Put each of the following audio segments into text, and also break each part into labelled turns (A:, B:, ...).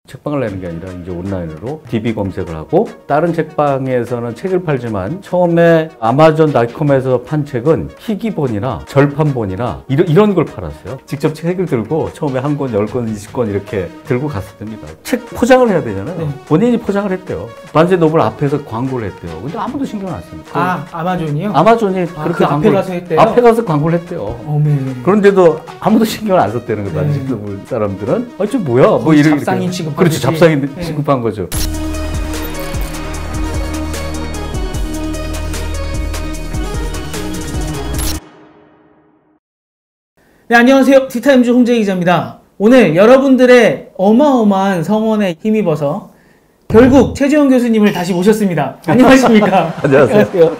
A: 책방을 내는 게 아니라 이제 온라인으로 DB 검색을 하고, 다른 책방에서는 책을 팔지만 처음에 아마존닷컴에서 판 책은 희귀본이나 절판본이나 이런 걸 팔았어요. 직접 책을 들고 처음에 한 권, 10권, 20권 이렇게 들고 갔었답니다. 책 포장을 해야 되잖아요.
B: 네.
A: 본인이 포장을 했대요. 반제노블 앞에서 광고를 했대요. 근데 아무도 신경 안 씁니다.
B: 아마존이요?
A: 아마존이 그렇게
B: 앞에 가서 했대요?
A: 앞에 가서 광고를 했대요.
B: 네.
A: 그런데도 아무도 신경을 안 썼다는 거예요. 반제노블 사람들은. 아, 저 뭐야? 뭐 이렇게.
B: 잡상인 취급.
A: 그렇지, 잡상인 취급한 거죠.
B: 네, 안녕하세요. 티타임즈 홍재 기자입니다. 오늘 여러분들의 어마어마한 성원에 힘입어서 결국 최재원 교수님을 다시 모셨습니다. 안녕하십니까?
A: 안녕하세요.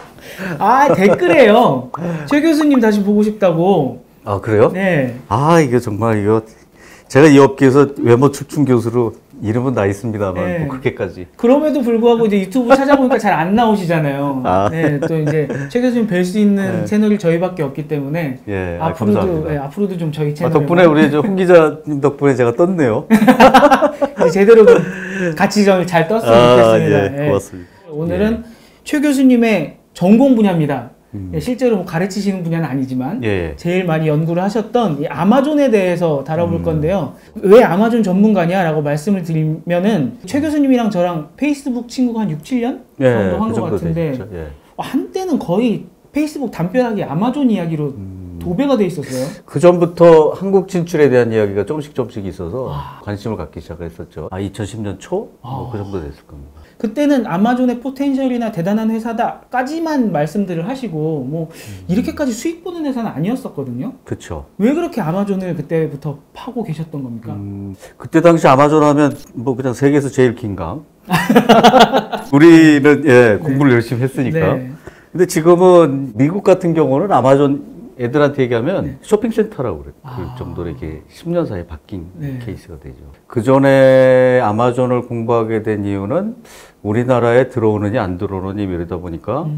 B: 댓글에요. 최 교수님 다시 보고 싶다고.
A: 아, 그래요?
B: 네.
A: 이게 정말 제가 이 업계에서 외모 출중 교수로 이름은 나 있습니다만
B: 네.
A: 뭐 그렇게까지.
B: 그럼에도 불구하고 이제 유튜브 찾아보니까 잘 안 나오시잖아요. 네, 또 이제 최 교수님 뵐 수 있는 채널이 저희밖에 없기 때문에 앞으로도 좀 저희 채널
A: 덕분에 우리 홍 기자님 덕분에 제가 떴네요.
B: 이제 제대로 같이 잘 떴으면 좋겠습니다.
A: 고맙습니다.
B: 오늘은 최 교수님의 전공 분야입니다. 실제로 가르치시는 분야는 아니지만 제일 많이 연구를 하셨던 이 아마존에 대해서 다뤄볼 건데요. 왜 아마존 전문가냐라고 말씀을 드리면은 최 교수님이랑 저랑 페이스북 친구가 한 6, 7년 정도 한 것 같은데 한때는 거의 페이스북 담벼락이 아마존 이야기로 도배가 돼 있었어요.
A: 그 전부터 한국 진출에 대한 이야기가 조금씩 있어서 관심을 갖기 시작했었죠. 2010년 초? 그 정도 됐을 겁니다.
B: 그때는 아마존의 포텐셜이나 대단한 회사다까지만 말씀들을 하시고 뭐 이렇게까지 수익 보는 회사는 아니었었거든요.
A: 그렇죠.
B: 왜 그렇게 아마존을 그때부터 파고 계셨던 겁니까?
A: 그때 당시 아마존 하면 뭐 그냥 세계에서 제일 긴 강. 우리는 공부를 열심히 했으니까.
B: 네.
A: 근데 지금은 미국 같은 경우는 아마존 애들한테 얘기하면 쇼핑센터라고 그래요. 그 정도로 이렇게 10년 사이에 바뀐 케이스가 되죠. 그 전에 아마존을 공부하게 된 이유는 우리나라에 들어오느니 안 들어오느니 이러다 보니까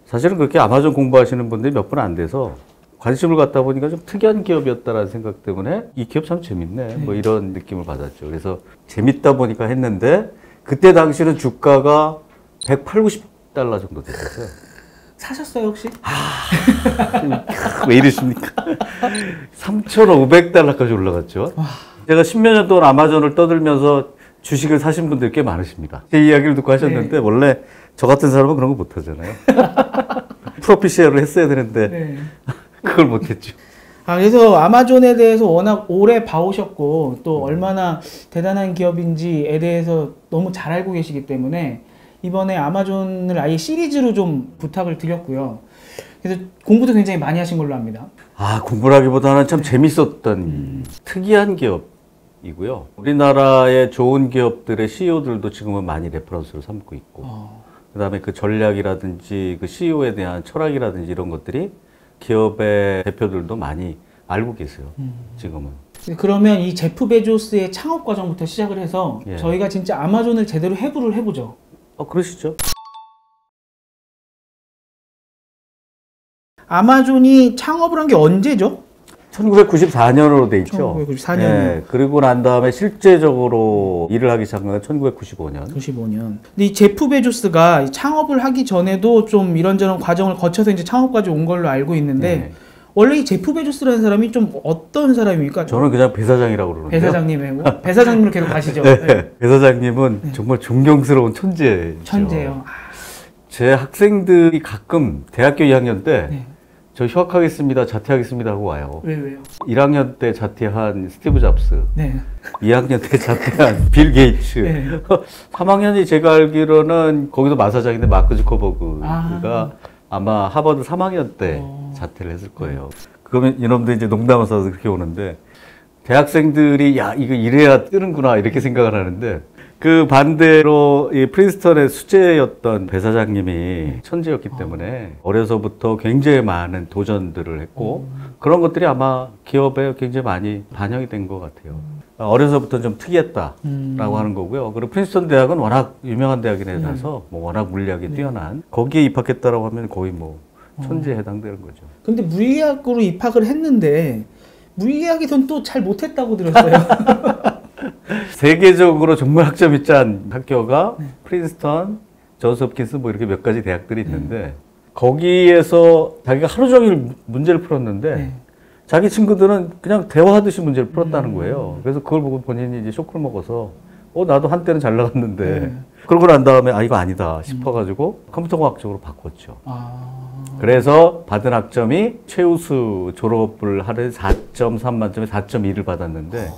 A: 사실은 그렇게 아마존 공부하시는 분들이 몇 분 안 돼서 관심을 갖다 보니까 좀 특이한 기업이었다라는 생각 때문에 이 기업 참 재밌네. 뭐 이런 느낌을 받았죠. 그래서 재밌다 보니까 했는데 그때 당시는 주가가 180, 90달러 정도 됐었어요.
B: 사셨어요 혹시?
A: 왜 이러십니까? 3,500달러까지 올라갔죠. 제가 10몇 년 동안 아마존을 떠들면서 주식을 사신 분들 꽤 많으십니다. 제 이야기를 듣고 하셨는데 원래 저 같은 사람은 그런 거 못하잖아요. 프로핏 쉐어를 했어야 되는데 그걸 못했죠.
B: 그래서 아마존에 대해서 워낙 오래 봐오셨고 또 얼마나 대단한 기업인지에 대해서 너무 잘 알고 계시기 때문에 이번에 아마존을 아예 시리즈로 좀 부탁을 드렸고요. 그래서 공부도 굉장히 많이 하신 걸로 압니다.
A: 공부라기보다는 참 재밌었던 특이한 기업이고요. 우리나라의 좋은 기업들의 CEO들도 지금은 많이 레퍼런스로 삼고 있고 그다음에 그 전략이라든지 그 CEO에 대한 철학이라든지 이런 것들이 기업의 대표들도 많이 알고 계세요. 지금은.
B: 그러면 이 제프 베조스의 창업 과정부터 시작을 해서 저희가 진짜 아마존을 제대로 해부를 해보죠.
A: 그러시죠.
B: 아마존이 창업을 한 게 언제죠?
A: 1994년으로 돼 있죠.
B: 1994년.
A: 그리고 난 다음에 실제적으로 일을 하기 시작한 건 1995년.
B: 95년. 근데 이 제프 베조스가 창업을 하기 전에도 좀 이런저런 과정을 거쳐서 이제 창업까지 온 걸로 알고 있는데 원래 이 제프 베조스라는 사람이 좀 어떤 사람입니까?
A: 저는 그냥 배 사장이라고 그러는데요.
B: 배 사장님이고 배 사장님으로 계속 가시죠.
A: 배 사장님은 정말 존경스러운 천재죠.
B: 천재요.
A: 제 학생들이 가끔 대학교 2학년 때 저 휴학하겠습니다, 자퇴하겠습니다 하고 와요.
B: 왜요?
A: 1학년 때 자퇴한 스티브 잡스, 2학년 때 자퇴한 빌 게이츠, 3학년이 제가 알기로는 거기도 마사장인데 마크 주커버그가 아마 하버드 3학년 때 자퇴를 했을 거예요. 그러면 이놈들 이제 농담을 써서 그렇게 오는데 대학생들이 이거 이래야 뜨는구나 이렇게 생각을 하는데 그 반대로 이 프린스턴의 수재였던 배 사장님이 천재였기 때문에 어려서부터 굉장히 많은 도전들을 했고 그런 것들이 아마 기업에 굉장히 많이 반영이 된 것 같아요. 어려서부터 좀 특이했다라고 하는 거고요. 그리고 프린스턴 대학은 워낙 유명한 대학이라서 뭐 워낙 물리학이 뛰어난 거기에 입학했다라고 하면 거의 뭐 천재에 해당되는 거죠.
B: 근데 물리학으로 입학을 했는데 물리학에선 또 잘 못했다고 들었어요.
A: 세계적으로 정말 학점이 짠 학교가 프린스턴, 존스 홉킨스 뭐 이렇게 몇 가지 대학들이 있는데 거기에서 자기가 하루 종일 문제를 풀었는데 자기 친구들은 그냥 대화하듯이 문제를 풀었다는 거예요. 그래서 그걸 보고 본인이 이제 쇼크를 먹어서 나도 한때는 잘 나갔는데 그러고 난 다음에 이거 아니다 싶어가지고 컴퓨터공학 쪽으로 바꿨죠. 그래서 받은 학점이 최우수 졸업을 하는 4.3 만점에 4.2를 받았는데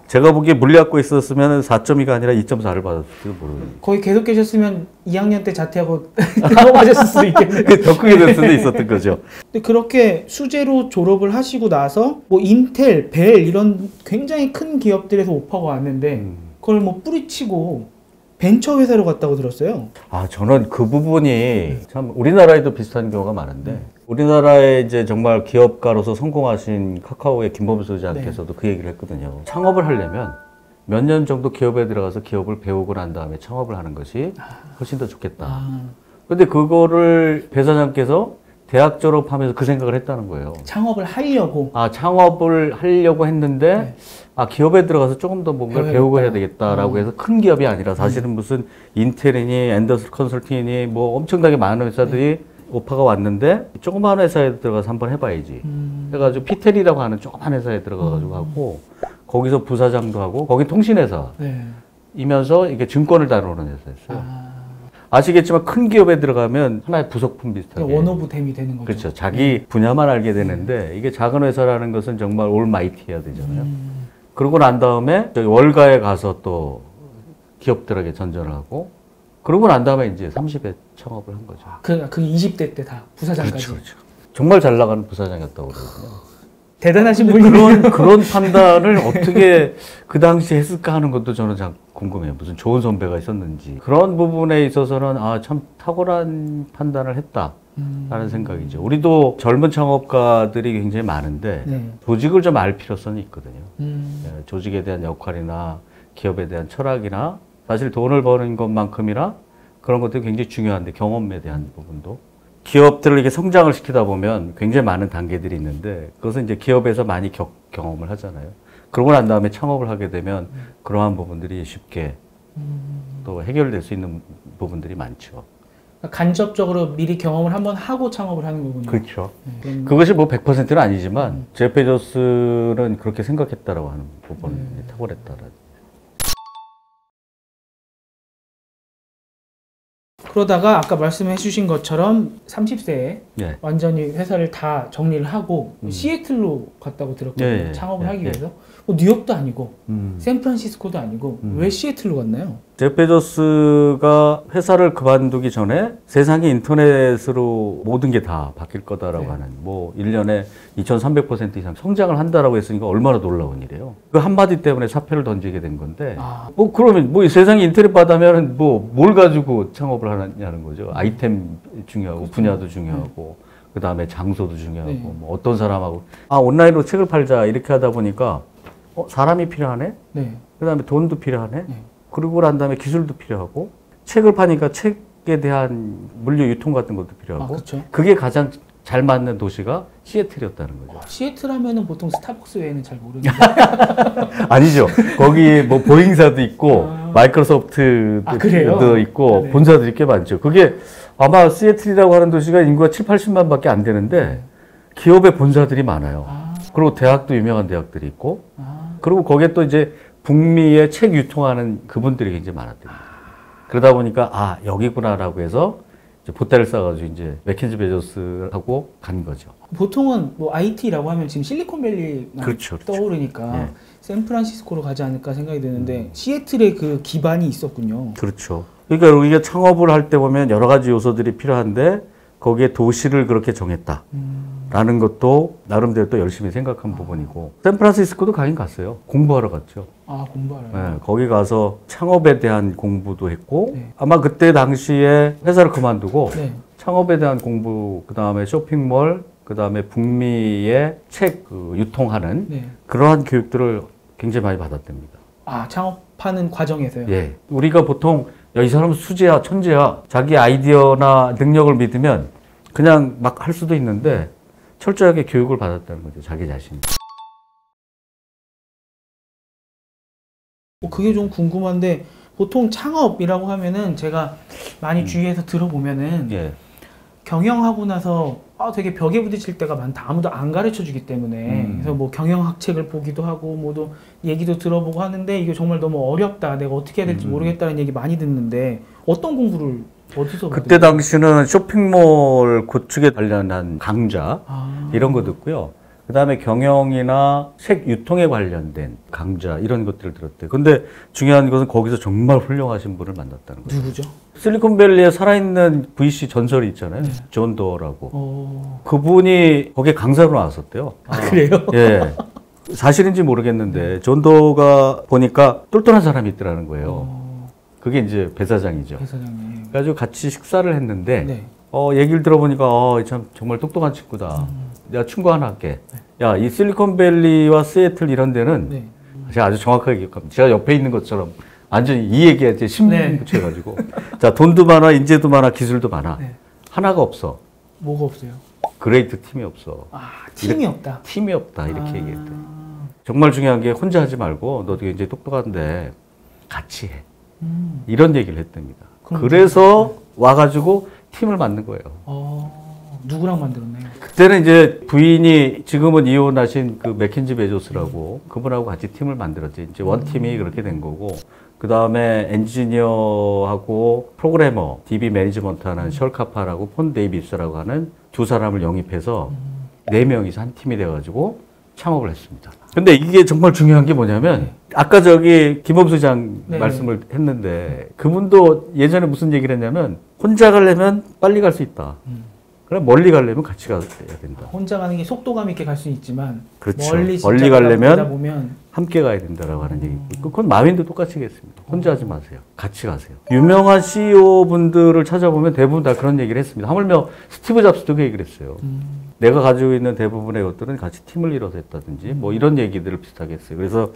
A: 제가 보기에 물리학과 있었으면 4.2가 아니라 2.4를 받았을지도 모르겠어요.
B: 거의 계속 계셨으면 2학년 때 자퇴하고 졸업하셨을 수도 있겠네요.
A: 더 크게 될 수도 있었던 거죠.
B: 근데 그렇게 수재로 졸업을 하시고 나서 뭐 인텔, 벨 이런 굉장히 큰 기업들에서 오퍼가 왔는데 그걸 뭐 뿌리치고 벤처 회사로 갔다고 들었어요.
A: 저는 그 부분이 참 우리나라에도 비슷한 경우가 많은데 우리나라에 이제 정말 기업가로서 성공하신 카카오의 김범수 소장께서도 그 얘기를 했거든요. 창업을 하려면 몇 년 정도 기업에 들어가서 기업을 배우고 난 다음에 창업을 하는 것이 훨씬 더 좋겠다. 근데 그거를 배 사장께서 대학 졸업하면서 그 생각을 했다는 거예요.
B: 창업을 하려고?
A: 창업을 하려고 했는데 기업에 들어가서 조금 더 뭔가를 배우고 해야 되겠다라고 해서 큰 기업이 아니라 사실은 무슨 인텔이니 앤더슨 컨설팅이니 뭐 엄청나게 많은 회사들이 오퍼가 왔는데 조그마한 회사에 들어가서 한번 해봐야지. 해가지고 피텔이라고 하는 조그만 회사에 들어가가지고 하고 거기서 부사장도 하고 거기 통신회사 이면서 이게 증권을 다루는 회사였어요. 아시겠지만 큰 기업에 들어가면 하나의 부속품 비슷하게
B: 원오브댐이 되는 거죠.
A: 그렇죠. 자기 분야만 알게 되는데 이게 작은 회사라는 것은 정말 올마이티해야 되잖아요. 그러고 난 다음에 월가에 가서 또 기업들에게 전전을 하고 그러고 난 다음에 이제 30에 창업을 한 거죠.
B: 그 20대 때 다 부사장까지.
A: 그렇죠. 정말 잘 나가는 부사장이었다고 그러거든요.
B: 대단하신 분이네요.
A: 그런 판단을 어떻게 그 당시에 했을까 하는 것도 저는 참 궁금해요. 무슨 좋은 선배가 있었는지. 그런 부분에 있어서는 참 탁월한 판단을 했다라는 생각이죠. 우리도 젊은 창업가들이 굉장히 많은데 조직을 좀 알 필요성이 있거든요. 조직에 대한 역할이나 기업에 대한 철학이나 사실 돈을 버는 것만큼이나 그런 것들이 굉장히 중요한데 경험에 대한 부분도 기업들을 이렇게 성장을 시키다 보면 굉장히 많은 단계들이 있는데 그것은 이제 기업에서 많이 경험을 하잖아요. 그러고 난 다음에 창업을 하게 되면 그러한 부분들이 쉽게 또 해결될 수 있는 부분들이 많죠.
B: 간접적으로 미리 경험을 한번 하고 창업을 하는 거군요.
A: 그렇죠. 그것이 뭐 100%는 아니지만 제프 베조스는 그렇게 생각했다라고 하는 부분이 탁월했다라는.
B: 그러다가 아까 말씀해 주신 것처럼 30세에 완전히 회사를 다 정리를 하고 시애틀로 갔다고 들었거든요. 창업을 하기 위해서. 뉴욕도 아니고 샌프란시스코도 아니고 왜 시애틀로 갔나요?
A: 제프 베조스가 회사를 그만두기 전에 세상이 인터넷으로 모든 게 다 바뀔 거다라고 하는 1년에 2300% 이상 성장을 한다라고 했으니까 얼마나 놀라운 일이에요. 그 한마디 때문에 사표를 던지게 된 건데 그러면 세상이 인터넷 바다면 뭘 가지고 창업을 하느냐는 거죠. 아이템 중요하고 분야도 중요하고 그 다음에 장소도 중요하고 어떤 사람하고 온라인으로 책을 팔자 이렇게 하다 보니까 사람이 필요하네. 그 다음에 돈도 필요하네. 그리고 난 다음에 기술도 필요하고 책을 파니까 책에 대한 물류 유통 같은 것도 필요하고
B: 그렇죠.
A: 그게 가장 잘 맞는 도시가 시애틀이었다는 거죠.
B: 시애틀 하면은 보통 스타벅스 외에는 잘 모르는데.
A: 아니죠. 거기 보잉사도 있고 마이크로소프트도 있고 본사들이 꽤 많죠. 그게 아마 시애틀이라고 하는 도시가 인구가 7, 80만 밖에 안 되는데 기업의 본사들이 많아요. 그리고 대학도 유명한 대학들이 있고 그리고 거기에 또 이제 북미의 책 유통하는 그분들이 굉장히 많았대요. 그러다 보니까 여기구나라고 해서 이제 보따리를 싸가지고 이제 맥켄지 베조스하고 간 거죠.
B: 보통은 IT라고 하면 지금 실리콘밸리만 떠오르니까 샌프란시스코로 가지 않을까 생각이 드는데 시애틀에 그 기반이 있었군요.
A: 그렇죠. 그러니까 우리가 창업을 할 때 보면 여러 가지 요소들이 필요한데 거기에 도시를 그렇게 정했다. 라는 것도 나름대로 또 열심히 생각한 부분이고 샌프란시스코도 가긴 갔어요. 공부하러 갔죠.
B: 공부하러요?
A: 거기 가서 창업에 대한 공부도 했고 아마 그때 당시에 회사를 그만두고 창업에 대한 공부 그 다음에 쇼핑몰 그 다음에 북미의 책 유통하는 그러한 교육들을 굉장히 많이 받았답니다.
B: 창업하는 과정에서요?
A: 우리가 보통 이 사람은 수재야 천재야 자기 아이디어나 능력을 믿으면 그냥 막 할 수도 있는데 철저하게 교육을 받았다는 거죠. 자기 자신이.
B: 그게 좀 궁금한데 보통 창업이라고 하면은 제가 많이 주위에서 들어보면은
A: 예.
B: 경영하고 나서 되게 벽에 부딪힐 때가 많다. 아무도 안 가르쳐 주기 때문에. 그래서 뭐 경영학책을 보기도 하고 뭐도 얘기도 들어보고 하는데 이게 정말 너무 어렵다. 내가 어떻게 해야 될지 모르겠다는 얘기 많이 듣는데 어떤 공부를 어디서
A: 그때 당시는 쇼핑몰 구축에 관련한 강좌 이런 거 듣고요. 그 다음에 경영이나 책 유통에 관련된 강좌 이런 것들을 들었대요. 근데 중요한 것은 거기서 정말 훌륭하신 분을 만났다는 거예요.
B: 누구죠?
A: 실리콘밸리에 살아있는 VC 전설이 있잖아요. 네. 존 도어라고. 그분이 거기에 강사로 나왔었대요.
B: 그래요?
A: 예. 사실인지 모르겠는데 존 도어가 보니까 똘똘한 사람이 있더라는 거예요. 그게 이제 배 사장이죠.
B: 배 사장님.
A: 그래가지고 같이 식사를 했는데
B: 네.
A: 얘기를 들어보니까 참 정말 똑똑한 친구다. 내가 충고 하나 할게. 야, 이 실리콘밸리와 시애틀 이런 데는
B: 네.
A: 제가 아주 정확하게 기억합니다. 제가 옆에 있는 것처럼 완전히 이 얘기에 이제 신문 붙여가지고 자, 돈도 많아, 인재도 많아, 기술도 많아. 네. 하나가 없어.
B: 뭐가 없어요?
A: 그레이트 팀이 없어.
B: 팀이 없다.
A: 팀이 없다 이렇게 얘기했대. 정말 중요한 게 혼자 하지 말고 너도 굉장히 똑똑한데 같이 해. 이런 얘기를 했답니다. 그래서 와가지고 팀을 만든 거예요.
B: 누구랑 만들었나요?
A: 그때는 이제 부인이 지금은 이혼하신 그 맥킨지 베조스라고 그분하고 같이 팀을 만들었지. 이제 원팀이 그렇게 된 거고. 그 다음에 엔지니어하고 프로그래머, DB 매니지먼트 하는 셜 카파라고 폰 데이비스라고 하는 두 사람을 영입해서 4명이서 한 팀이 돼가지고 창업을 했습니다. 근데 이게 정말 중요한 게 뭐냐면 아까 저기 김범수 장 말씀을 했는데 그분도 예전에 무슨 얘기를 했냐면 혼자 가려면 빨리 갈 수 있다. 그럼 멀리 가려면 같이 가야 된다.
B: 혼자 가는 게 속도감 있게 갈 수 있지만
A: 그렇죠.
B: 멀리
A: 가려면 함께 가야 된다라고 하는 얘기. 그건 마윈도 똑같이 했습니다. 혼자 하지 마세요. 같이 가세요. 유명한 CEO 분들을 찾아보면 대부분 다 그런 얘기를 했습니다. 하물며 스티브 잡스도 그 얘기를 했어요. 내가 가지고 있는 대부분의 것들은 같이 팀을 이뤄서 했다든지 뭐 이런 얘기들을 비슷하게 했어요. 그래서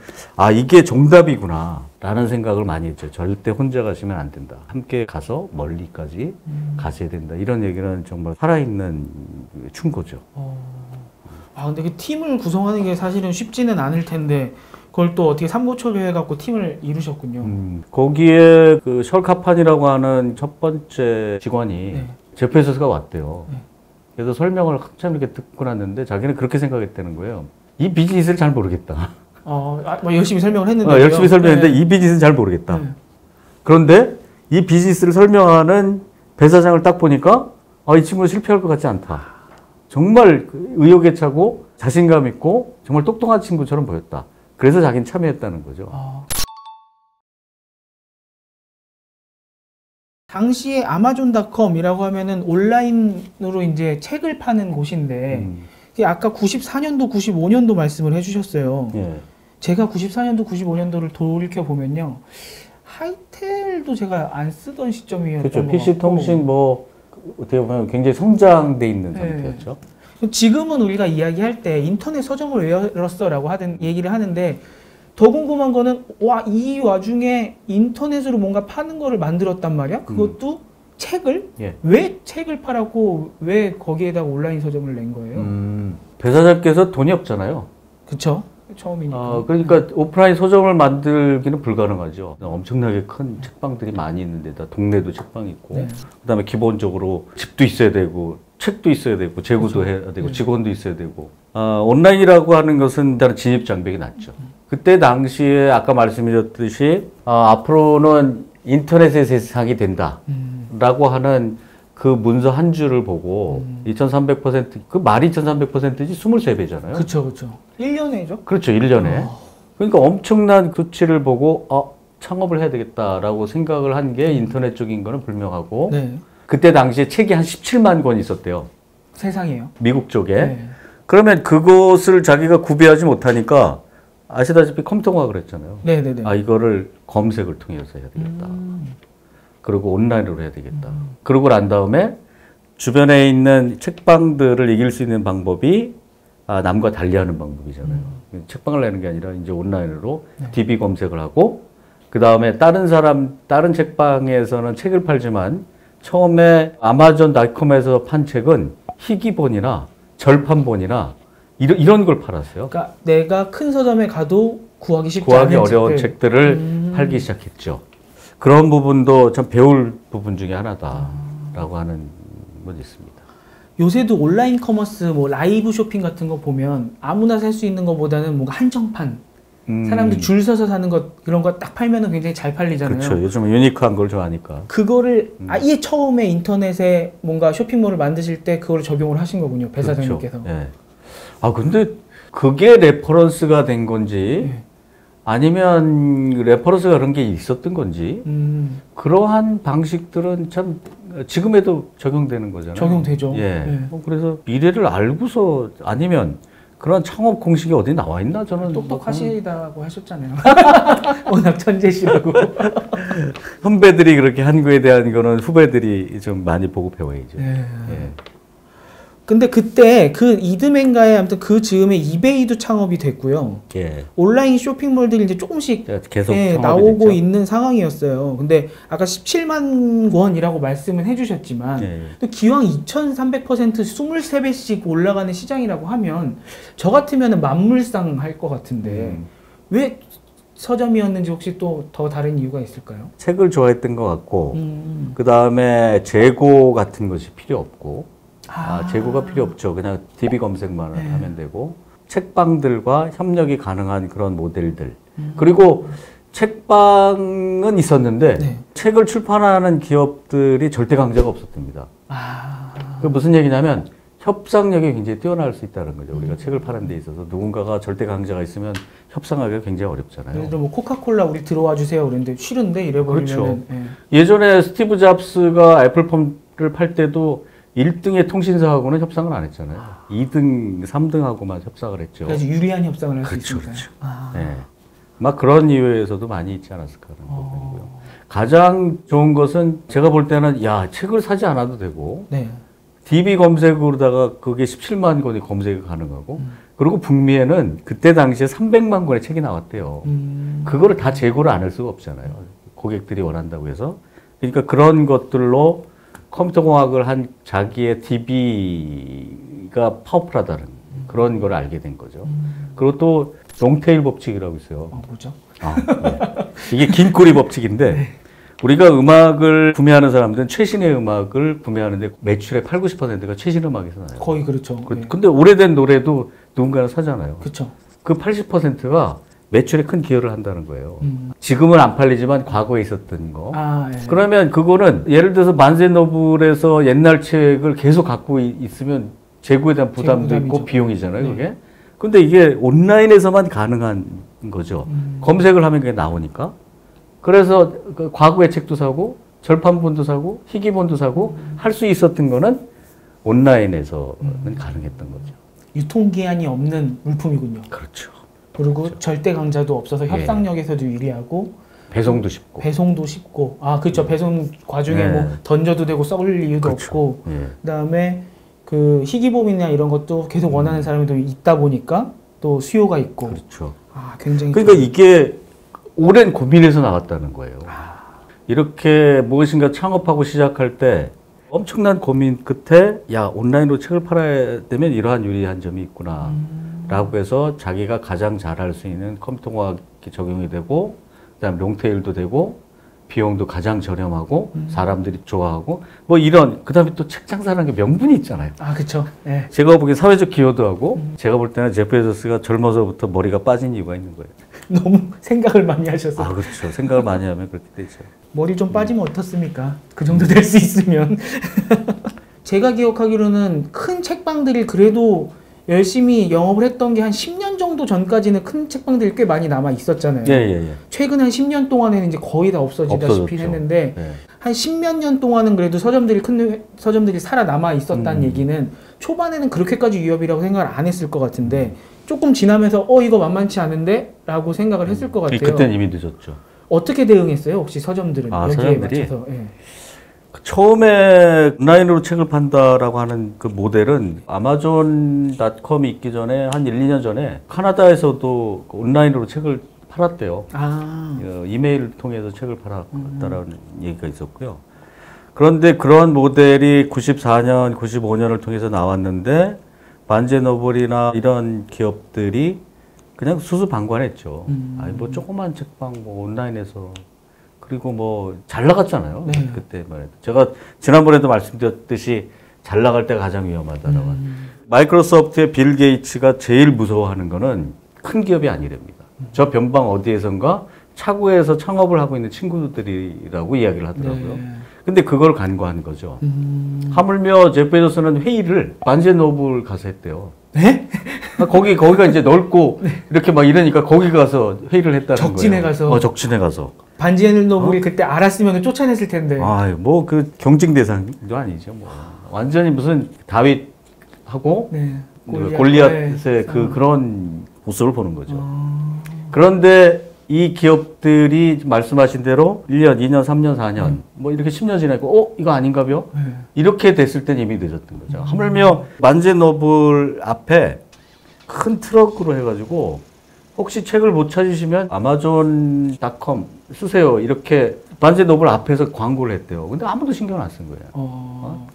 A: 이게 정답이구나 라는 생각을 많이 했죠. 절대 혼자 가시면 안 된다. 함께 가서 멀리까지 가셔야 된다. 이런 얘기는 정말 살아있는 충고죠.
B: 근데 그 팀을 구성하는 게 사실은 쉽지는 않을 텐데 그걸 또 어떻게 삼고초려 해갖고 팀을 이루셨군요.
A: 거기에 그 셜카판이라고 하는 첫 번째 직원이 제프 베조스가 왔대요. 그래서 설명을 한참 이렇게 듣고 났는데 자기는 그렇게 생각했다는 거예요. 이 비즈니스를 잘 모르겠다.
B: 뭐 열심히 설명을 했는데.
A: 열심히 설명했는데 이 비즈니스는 잘 모르겠다. 그런데 이 비즈니스를 설명하는 배 사장을 딱 보니까 이 친구는 실패할 것 같지 않다. 정말 의욕에 차고 자신감 있고 정말 똑똑한 친구처럼 보였다. 그래서 자기는 참여했다는 거죠.
B: 당시에 아마존닷컴이라고 하면은 온라인으로 이제 책을 파는 곳인데 아까 94년도, 95년도 말씀을 해주셨어요. 제가 94년도, 95년도를 돌이켜 보면요, 하이텔도 제가 안 쓰던 시점이었던
A: 그렇죠.
B: 것
A: PC
B: 같고.
A: 통신 뭐 어떻게 보면 굉장히 성장돼 있는 상태였죠.
B: 지금은 우리가 이야기할 때 인터넷 서점을 열었어라고 하는 얘기를 하는데. 더 궁금한 거는 이 와중에 인터넷으로 뭔가 파는 거를 만들었단 말이야? 그것도 책을? 왜 책을 팔았고 왜 거기에다가 온라인 서점을 낸 거예요?
A: 배 사장께서 돈이 없잖아요.
B: 그쵸? 처음이니까.
A: 그러니까 오프라인 서점을 만들기는 불가능하죠. 엄청나게 큰 책방들이 많이 있는데다 동네도 책방이 있고 그다음에 기본적으로 집도 있어야 되고 책도 있어야 되고 재고도 해야 되고 직원도 있어야 되고 온라인이라고 하는 것은 일단 진입 장벽이 낮죠. 그때 당시에 아까 말씀드렸듯이 앞으로는 인터넷의 세상이 된다라고 하는 그 문서 한 줄을 보고 2300%, 그 말이 2300%지 23배잖아요.
B: 그렇죠. 1년에죠?
A: 그렇죠. 1년에. 그러니까 엄청난 수치를 보고 창업을 해야 되겠다라고 생각을 한 게 인터넷 쪽인 거는 분명하고 그때 당시에 책이 한 17만 권 있었대요.
B: 세상에요?
A: 미국 쪽에. 그러면 그것을 자기가 구비하지 못하니까 아시다시피 컴퓨터공학을 했잖아요. 이거를 검색을 통해서 해야 되겠다. 그리고 온라인으로 해야 되겠다. 그러고 난 다음에 주변에 있는 책방들을 이길 수 있는 방법이 남과 달리하는 방법이잖아요. 책방을 내는 게 아니라 이제 온라인으로 DB 검색을 하고 그 다음에 다른 책방에서는 책을 팔지만 처음에 아마존닷컴에서 판 책은 희귀본이나 절판본이나 이런 걸 팔았어요.
B: 그러니까 내가 큰 서점에 가도 구하기
A: 어려운 책들을 팔기 시작했죠. 그런 부분도 참 배울 부분 중에 하나다라고 하는 건 있습니다.
B: 요새도 온라인 커머스, 뭐 라이브 쇼핑 같은 거 보면 아무나 살 수 있는 것보다는 뭔가 한정판, 사람들 줄 서서 사는 것, 그런 거 딱 팔면은 굉장히 잘 팔리잖아요.
A: 그렇죠. 요즘은 유니크한 걸 좋아하니까.
B: 그거를 아예 처음에 인터넷에 뭔가 쇼핑몰을 만드실 때 그걸 적용을 하신 거군요, 배 사장님께서.
A: 그렇죠. 네. 아 근데 그게 레퍼런스가 된 건지. 네. 아니면 레퍼런스가 그런 게 있었던 건지 그러한 방식들은 참 지금에도 적용되는 거잖아요.
B: 적용되죠.
A: 예. 네. 그래서 미래를 알고서 아니면 그런 창업 공식이 어디 나와 있나 저는
B: 똑똑하시다고 하셨잖아요. 워낙 천재시라고.
A: 선배들이 그렇게 한 거에 대한 거는 후배들이 좀 많이 보고 배워야죠. 예. 예.
B: 근데 그때 그 이듬해인가에 아무튼 그 즈음에 이베이도 창업이 됐고요.
A: 예.
B: 온라인 쇼핑몰들이 이제 조금씩
A: 계속
B: 나오고
A: 됐죠.
B: 있는 상황이었어요. 근데 아까 17만 원이라고 말씀은 해주셨지만
A: 예.
B: 또 기왕 2,300% 23배씩 올라가는 시장이라고 하면 저 같으면 만물상 할 것 같은데 왜 서점이었는지 혹시 또 더 다른 이유가 있을까요?
A: 책을 좋아했던 것 같고 그 다음에 재고 같은 것이 필요 없고 재고가 필요 없죠. 그냥 DB 검색만 하면 되고 책방들과 협력이 가능한 그런 모델들 그리고 책방은 있었는데 책을 출판하는 기업들이 절대 강자가 없었답니다. 그 무슨 얘기냐면 협상력이 굉장히 뛰어날 수 있다는 거죠. 우리가 책을 파는 데 있어서 누군가가 절대 강자가 있으면 협상하기가 굉장히 어렵잖아요.
B: 예를 들어 뭐 코카콜라 우리 들어와 주세요 그랬는데 싫은데 이래버리면
A: 그렇죠. 예전에 스티브 잡스가 애플폰을 팔 때도 1등의 통신사하고는 협상을 안 했잖아요. 2등, 3등하고만 협상을 했죠.
B: 그래서 유리한 협상을 할 수 있습니다.
A: 그렇죠. 네. 막 그런 이유에서도 많이 있지 않았을까 하는 부분이고요. 가장 좋은 것은 제가 볼 때는 책을 사지 않아도 되고 DB 검색으로다가 그게 17만 권이 검색이 가능하고 그리고 북미에는 그때 당시에 300만 권의 책이 나왔대요. 그거를 다 재고를 안 할 수가 없잖아요. 고객들이 원한다고 해서. 그러니까 그런 것들로 컴퓨터공학을 한 자기의 DB가 파워풀하다는 그런 걸 알게 된 거죠. 그리고 또 롱테일 법칙이라고 있어요.
B: 뭐죠?
A: 네. 이게 긴 꼬리 법칙인데 우리가 음악을 구매하는 사람들은 최신의 음악을 구매하는데 매출의 8, 90%가 최신 음악에서 나요.
B: 거의 그렇죠.
A: 근데 오래된 노래도 누군가는 사잖아요.
B: 그렇죠.
A: 그 80%가 매출에 큰 기여를 한다는 거예요. 지금은 안 팔리지만 과거에 있었던 거. 그러면 그거는 예를 들어서 만세노블에서 옛날 책을 계속 갖고 있으면 재고에 대한 부담도 있고 비용이잖아요. 그게. 근데 이게 온라인에서만 가능한 거죠. 검색을 하면 그게 나오니까. 그래서 그 과거의 책도 사고 절판본도 사고 희귀본도 사고 할 수 있었던 거는 온라인에서는 가능했던 거죠.
B: 유통기한이 없는 물품이군요.
A: 그렇죠.
B: 그리고 그렇죠. 절대 강자도 없어서 협상력에서도 유리하고
A: 배송도 쉽고.
B: 그렇죠. 배송 과중에 뭐 던져도 되고 썩을 이유도 그렇죠. 없고 그다음에 그 희귀범이나 이런 것도 계속 원하는 사람이 또 있다 보니까 또 수요가 있고.
A: 그렇죠.
B: 굉장히
A: 그러니까 이게 오랜 고민에서 나왔다는 거예요. 이렇게 무엇인가 창업하고 시작할 때 엄청난 고민 끝에 온라인으로 책을 팔아야 되면 이러한 유리한 점이 있구나 라고 해서 자기가 가장 잘할 수 있는 컴퓨터공학이 적용이 되고 그다음에 롱테일도 되고 비용도 가장 저렴하고 사람들이 좋아하고 뭐 이런 그다음에 또 책 장사라는 게 명분이 있잖아요.
B: 그렇죠. 네.
A: 제가 보기엔 사회적 기여도 하고 제가 볼 때는 제프 베조스가 젊어서부터 머리가 빠진 이유가 있는 거예요.
B: 너무 생각을 많이 하셔서.
A: 그렇죠. 생각을 많이 하면 그렇게 되죠.
B: 머리 좀 빠지면 어떻습니까? 그 정도 될 수 있으면. 제가 기억하기로는 큰 책방들이 그래도 열심히 영업을 했던 게 한 10년 정도 전까지는 큰 책방들이 꽤 많이 남아 있었잖아요. 최근 한 10년 동안에는 이제 거의 다 없어지다시피 했는데 한 10몇 년 동안은 그래도 큰 서점들이 살아남아 있었다는 얘기는 초반에는 그렇게까지 위협이라고 생각을 안 했을 것 같은데 조금 지나면서 이거 만만치 않은데? 라고 생각을 했을 것 같아요.
A: 그때는 이미 늦었죠.
B: 어떻게 대응했어요? 혹시 서점들은? 여기에
A: 서점들이?
B: 맞춰서.
A: 처음에 온라인으로 책을 판다라고 하는 그 모델은 아마존.com이 있기 전에 한 1, 2년 전에 카나다에서도 온라인으로 책을 팔았대요. 이메일을 통해서 책을 팔았다라는 얘기가 있었고요. 그런데 그런 모델이 94년, 95년을 통해서 나왔는데 반제노블이나 이런 기업들이 그냥 수수방관했죠. 아니 뭐 조그만 책방 뭐 온라인에서 그리고 뭐 잘 나갔잖아요. 네. 그때 말해도 제가 지난번에도 말씀드렸듯이 잘 나갈 때가 가장 위험하다라고. 마이크로소프트의 빌 게이츠가 제일 무서워하는 거는 큰 기업이 아니랍니다. 저 변방 어디에선가 차고에서 창업을 하고 있는 친구들이라고 이야기를 하더라고요. 네. 근데 그걸 간과한 거죠. 하물며 제프 베조스는 회의를 반제 노블 가서 했대요.
B: 네?
A: 거기가 이제 넓고 네. 이렇게 막 이러니까 거기 가서 회의를 했다는
B: 적진에
A: 거예요.
B: 가서.
A: 적진에 가서.
B: 반제 노블이 그때 알았으면 쫓아냈을 텐데.
A: 뭐 그 경쟁 대상도 아니죠. 뭐 완전히 무슨 다윗하고 네. 골리앗의 그런 모습을 보는 거죠. 그런데 이 기업들이 말씀하신 대로 1년, 2년, 3년, 4년 뭐 이렇게 10년 지나고 이거 아닌가요? 이렇게 됐을 땐 이미 늦었던 거죠. 하물며 반제 노블 앞에 큰 트럭으로 해가지고 혹시 책을 못 찾으시면 아마존.com 쓰세요. 이렇게 반제 노블 앞에서 광고를 했대요. 근데 아무도 신경을 안 쓴 거예요.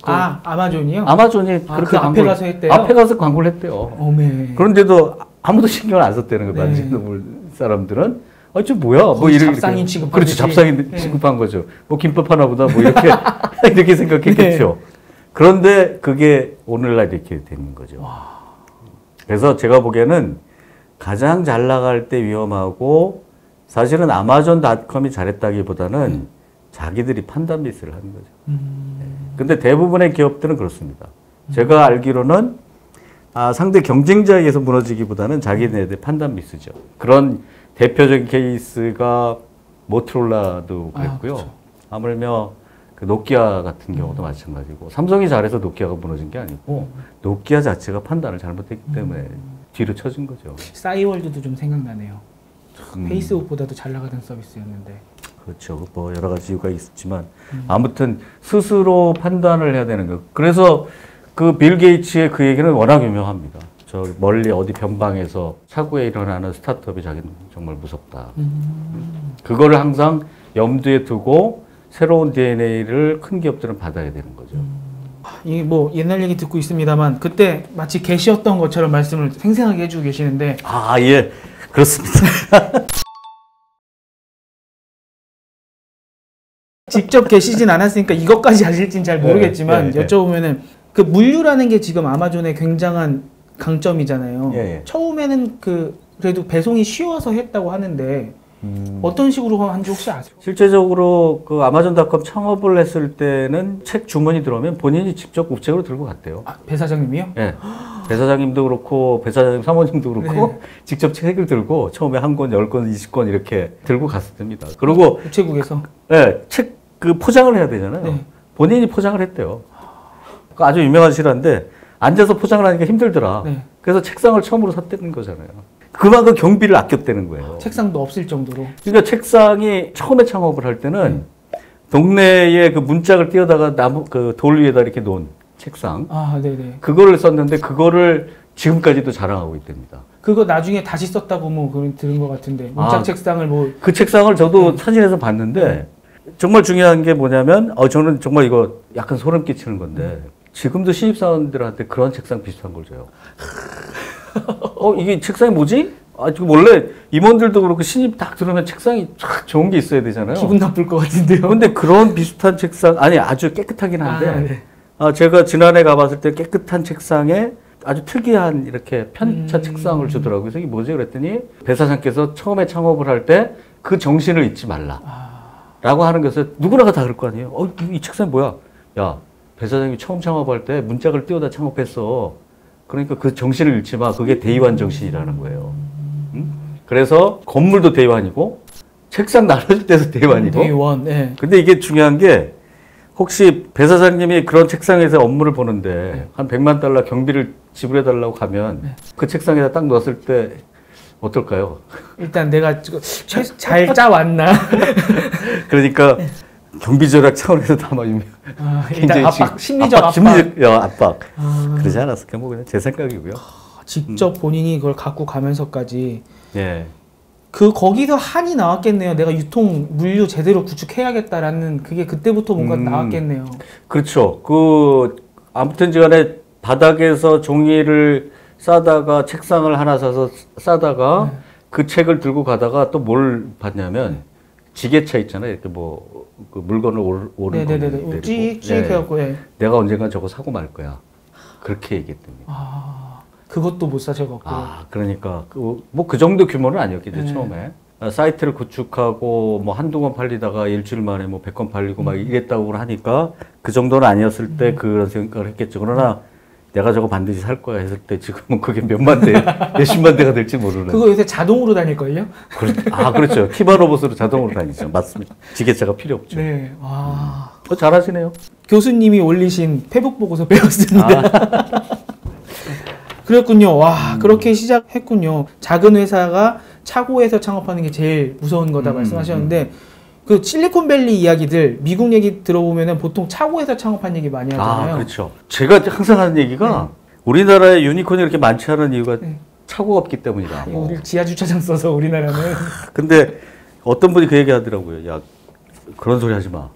B: 아마존이요?
A: 아마존이 그렇게
B: 앞에 가서 했대요?
A: 앞에 가서 광고를 했대요. 그런데도 아무도 신경을 안 썼다는 거예요. 반제 노블 사람들은. 저 뭐야? 뭐 이렇게
B: 잡상인 취급.
A: 그렇지, 잡상인 취급한 거죠. 뭐 김밥 하나 보다 뭐 이렇게 이렇게 생각했겠죠. 네. 그런데 그게 오늘날 이렇게 되는 거죠. 와. 그래서 제가 보기에는 가장 잘 나갈 때 위험하고 사실은 아마존.com이 잘했다기보다는 자기들이 판단 미스를 하는 거죠. 근데 대부분의 기업들은 그렇습니다. 제가 알기로는 상대 경쟁자에 의해서 무너지기보다는 자기네들 판단 미스죠. 그런 대표적인 케이스가 모토로라도 그랬고요. 그렇죠. 하물며 그 노키아 같은 경우도 마찬가지고 삼성이 잘해서 노키아가 무너진 게 아니고 노키아 자체가 판단을 잘못했기 때문에 뒤로 쳐진 거죠.
B: 싸이월드도 좀 생각나네요. 페이스북보다도 잘 나가던 서비스였는데.
A: 그렇죠. 뭐 여러 가지 이유가 있었지만 아무튼 스스로 판단을 해야 되는 거. 그래서 그 빌 게이츠의 그 얘기는 워낙 유명합니다. 저 멀리 어디 변방에서 차고에 일어나는 스타트업이 자기는 정말 무섭다. 그거를 항상 염두에 두고 새로운 DNA를 큰 기업들은 받아야 되는 거죠.
B: 이게 뭐 옛날 얘기 듣고 있습니다만 그때 마치 계시였던 것처럼 말씀을 생생하게 해주고 계시는데.
A: 예. 그렇습니다.
B: 직접 계시진 않았으니까 이것까지 아실진 잘 모르겠지만 여쭤보면은 그 물류라는 게 지금 아마존의 굉장한 강점이잖아요. 처음에는 그래도 배송이 쉬워서 했다고 하는데 어떤 식으로 한지 혹시 아세요?
A: 실제적으로 그 아마존.com 창업을 했을 때는 책 주문이 들어오면 본인이 직접 우체국으로 들고 갔대요.
B: 배 사장님이요?
A: 네. 배 사장님도 그렇고 배 사장님 사모님도 그렇고 직접 책을 들고 처음에 한 권, 10권, 20권 이렇게 들고 갔습니다. 그리고
B: 우체국에서?
A: 네. 책 포장을 해야 되잖아요. 본인이 포장을 했대요. 아주 유명한 실화인데 앉아서 포장을 하니까 힘들더라. 그래서 책상을 처음으로 샀다는 거잖아요. 그만큼 경비를 아꼈다는 거예요.
B: 책상도 없을 정도로.
A: 그러니까 책상이 처음에 창업을 할 때는 동네에 그 문짝을 띄어다가 돌 위에다 이렇게 놓은 책상. 그거를 썼는데 그거를 지금까지도 자랑하고 있답니다.
B: 그거 나중에 다시 썼다고 뭐 들은 것 같은데 문짝 책상을 뭐.
A: 그 책상을 저도 사진에서 봤는데 정말 중요한 게 뭐냐면 저는 정말 이거 약간 소름 끼치는 건데 지금도 신입사원들한테 그런 책상 비슷한 걸 줘요. 이게 책상이 뭐지? 지금 원래 임원들도 그렇고 신입 딱 들으면 책상이 쫙 좋은 게 있어야 되잖아요.
B: 기분 나쁠 것 같은데요.
A: 근데 그런 비슷한 책상, 아주 깨끗하긴 한데, 제가 지난해 가봤을 때 깨끗한 책상에 아주 특이한 이렇게 편차 책상을 주더라고요. 그래서 이게 뭐지? 그랬더니 배 사장께서 처음에 창업을 할 때 그 정신을 잊지 말라. 라고 하는 것을 누구나가 다 그럴 거 아니에요. 이 책상이 뭐야? 야, 배 사장이 처음 창업할 때 문짝을 띄워다 창업했어. 그러니까 그 정신을 잃지 마. 그게 대의원 정신이라는 거예요. 그래서 건물도 대의원이고 책상 나눠줄 때도 대의원이고.
B: 대의원. 네.
A: 근데 이게 중요한 게 혹시 배 사장님이 그런 책상에서 업무를 보는데 한 $100만 경비를 지불해달라고 가면 그 책상에다 딱 넣었을 때 어떨까요?
B: 일단 내가 잘 짜왔나?
A: 그러니까 경비 절약 차원에서 아마
B: 일단 심리적
A: 압박. 그러지 않았을까? 뭐 그냥 제 생각이고요.
B: 직접 본인이 그걸 갖고 가면서까지. 거기서 한이 나왔겠네요. 내가 물류 제대로 구축해야겠다라는 그게 그때부터 뭔가 나왔겠네요.
A: 그렇죠. 아무튼 간에 바닥에서 종이를 싸다가 책상을 하나 사서 싸다가 그 책을 들고 가다가 또 뭘 봤냐면 지게차 있잖아요. 이렇게 뭐 그 물건을 오른 거
B: 찍 해갖고
A: 내가 언젠간 저거 사고 말 거야. 그렇게 얘기했더니.
B: 그것도 못 사셔갖고.
A: 그러니까 뭐 그 정도 규모는 아니었겠죠 처음에. 사이트를 구축하고 뭐 한두 권 팔리다가 일주일 만에 뭐 100권 팔리고 막 이랬다고 하니까 그 정도는 아니었을 때 그런 생각을 했겠죠. 그러나 내가 저거 반드시 살 거야 했을 때 지금은 그게 몇만 대, 몇십만 대가 될지 모르는.
B: 그거 요새 자동으로 다닐걸요?
A: 그렇죠. 키바 로봇으로 자동으로 다니죠. 맞습니다. 지게차가 필요 없죠.
B: 네.
A: 잘하시네요.
B: 교수님이 올리신 페북 보고서 배웠습니다. 그랬군요. 그렇게 시작했군요. 작은 회사가 차고에서 창업하는 게 제일 무서운 거다 말씀하셨는데 그 실리콘밸리 이야기들 미국 얘기 들어보면은 보통 차고에서 창업한 얘기 많이 하잖아요.
A: 그렇죠. 제가 항상 하는 얘기가 우리나라에 유니콘이 이렇게 많지 않은 이유가 차고가 없기 때문이다.
B: 우리 지하 주차장 써서 우리나라는.
A: 근데 어떤 분이 그 얘기 하더라고요. 야, 그런 소리 하지 마.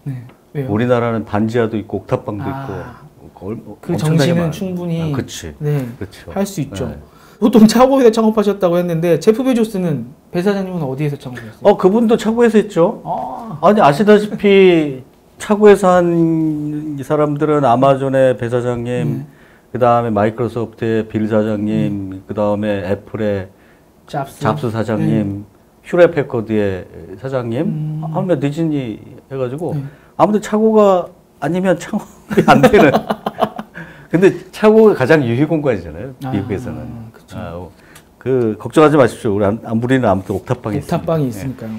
B: 왜요?
A: 우리나라는 반지하도 있고 옥탑방도 있고
B: 그 정신은 충분히 할 수 있죠. 보통 차고에서 창업하셨다고 했는데 제프 베조스는 배 사장님은 어디에서 창업하셨어요?
A: 그분도 차고에서 했죠. 아니 아시다시피 차고에서 한 이 사람들은 아마존의 배 사장님, 그 다음에 마이크로소프트의 빌 사장님, 그 다음에 애플의 잡스 사장님, 휴렛 패커드의 사장님, 하면 디즈니 해가지고 아무튼 차고가 아니면 창업이 안 되는. 근데 차고가 가장 유희 공간이잖아요. 미국에서는. 걱정하지 마십시오. 우리는 아무튼 옥탑방이
B: 있으니까요.